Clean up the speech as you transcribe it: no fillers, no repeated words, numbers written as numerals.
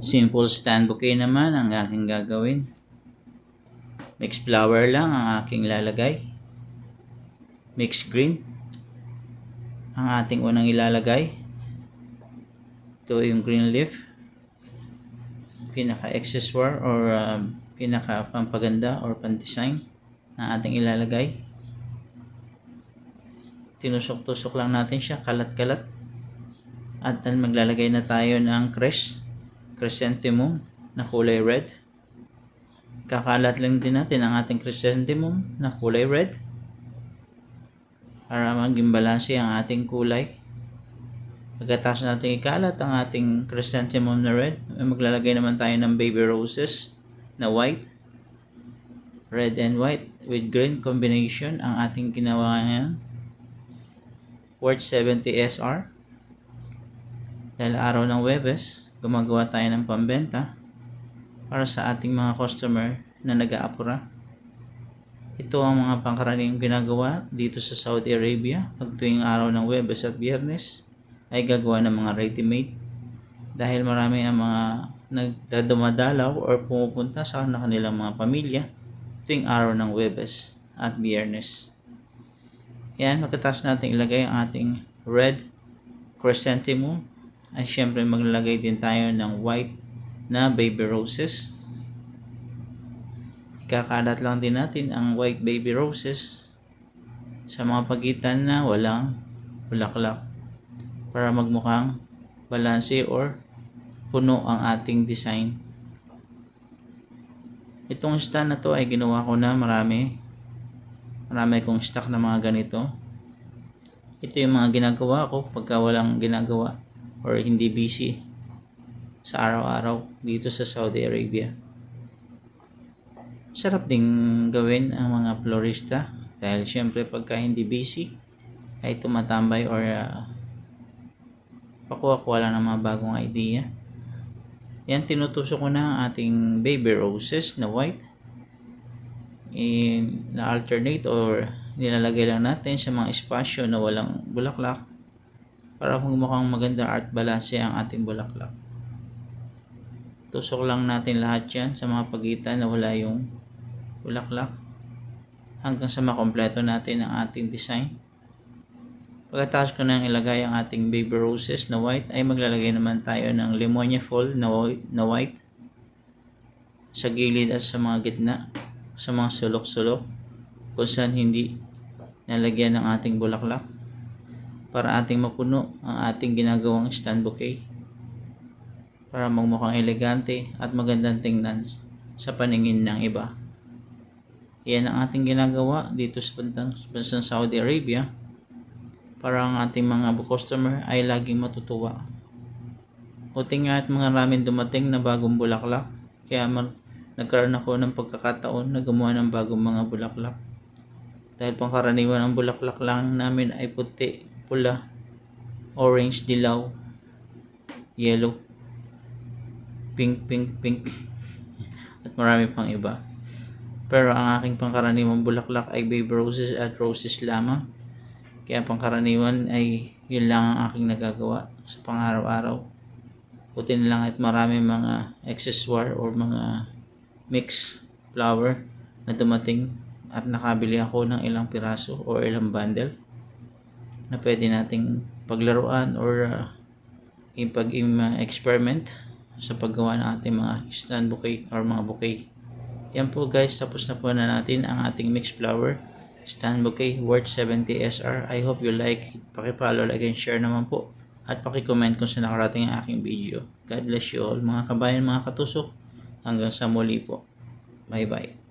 Simple stand bouquet naman ang aking gagawin. Mixed flower lang ang aking lalagay. Mixed green ang ating unang ilalagay. Ito yung green leaf. Pinaka accessoire or pinaka pampaganda or pan-design na ating ilalagay. Tinusok-tusok lang natin siya, kalat-kalat. At maglalagay na tayo ng chrysanthemum na kulay red. Kakalat lang din natin ang ating chrysanthemum na kulay red para maging balanse ang ating kulay. Pagkatapos natin ikalat ang ating chrysanthemum na red, maglalagay naman tayo ng baby roses na white. Red and white with green combination ang ating ginawa ngayon. Worth 70 SR. Dahil araw ng Huwebes, gumagawa tayo ng pambenta para sa ating mga customer na nag-aapura. Ito ang mga pangkaraniwang ginagawa dito sa Saudi Arabia. Pag tuwing araw ng Huwebes at Biyernes ay gagawa ng mga ready-made. Dahil marami ang mga nagdadumadalaw or pumupunta sa kanilang mga pamilya tuwing araw ng Huwebes at Biyernes. Yan, pagkatapos natin ilagay ang ating red chrysanthemum, ay syempre maglalagay din tayo ng white na baby roses. Ikakalat lang din natin ang white baby roses sa mga pagitan na walang bulaklak para magmukhang balanse or puno ang ating design. Itong stand na to ay ginawa ko na marami kong stock na mga ganito. Ito yung mga ginagawa ko pagka walang ginagawa or hindi busy sa araw-araw dito sa Saudi Arabia. Sarap ding gawin ang mga florista dahil syempre pagka hindi busy ay tumatambay or pakuha-kuha lang ng mga bagong idea. Yan, tinutusok ko na ang ating baby roses na white. Na-alternate or nilalagay lang natin sa mga espasyo na walang bulaklak para magmukhang maganda art balance ang ating bulaklak. Tusok lang natin lahat yan sa mga pagitan na wala yung bulaklak hanggang sa makompleto natin ang ating design. Pagkatapos ko nang ilagay ang ating baby roses na white, ay maglalagay naman tayo ng limonia fall na white sa gilid at sa mga gitna, sa mga sulok-sulok kung saan hindi nalagyan ng ating bulaklak para ating mapuno ang ating ginagawang stand bouquet para magmukhang elegante at magandang tingnan sa paningin ng iba. Yan ang ating ginagawa dito sa bansang Saudi Arabia para ang ating mga customer ay laging matutuwa. Buti nga at maraming dumating na bagong bulaklak, kaya nagkaroon ako ng pagkakataon na gumawa ng bagong mga bulaklak. Dahil pangkaraniwan ang bulaklak lang namin ay puti, pula, orange, dilaw, yellow, pink, at marami pang iba. Pero ang aking pangkaraniwang bulaklak ay baby roses at roses lamang. Kaya pangkaraniwan ay yun lang ang aking nagagawa sa pang-araw-araw. Buti na lang at marami mga accessoire or mga mix flower na dumating at nakabili ako ng ilang piraso o ilang bundle na pwede nating paglaruan or ipag-experiment sa paggawa ng ating mga stand bouquet or mga bouquet. Yan po guys, tapos na po na natin ang ating mixed flower stand bouquet worth 70 SR. I hope you like it. Paki-follow, like and share naman po at paki-comment kung saan nakarating ang aking video. God bless you all mga kabayan, mga katusok. Hanggang sa muli po. Bye bye.